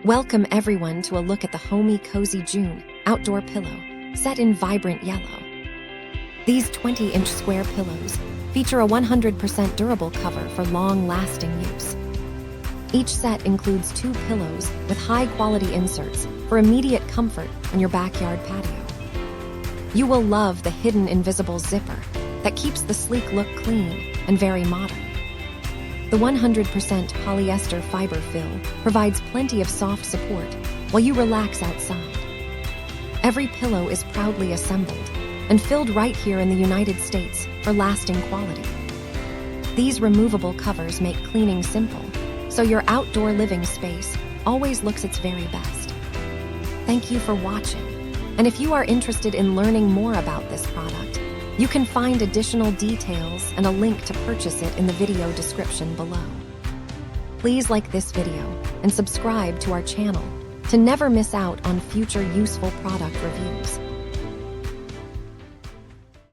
Welcome everyone to a look at the Homey COZY June Outdoor pillow, set in vibrant yellow. These 20-inch square pillows feature a 100% durable cover for long-lasting use. Each set includes 2 pillows with high-quality inserts for immediate comfort on your backyard patio. You will love the hidden invisible zipper that keeps the sleek look clean and very modern. The 100% polyester fiber fill provides plenty of soft support while you relax outside. Every pillow is proudly assembled and filled right here in the United States for lasting quality. These removable covers make cleaning simple, so your outdoor living space always looks its very best. Thank you for watching, and if you are interested in learning more about this product, you can find additional details and a link to purchase it in the video description below. Please like this video and subscribe to our channel to never miss out on future useful product reviews.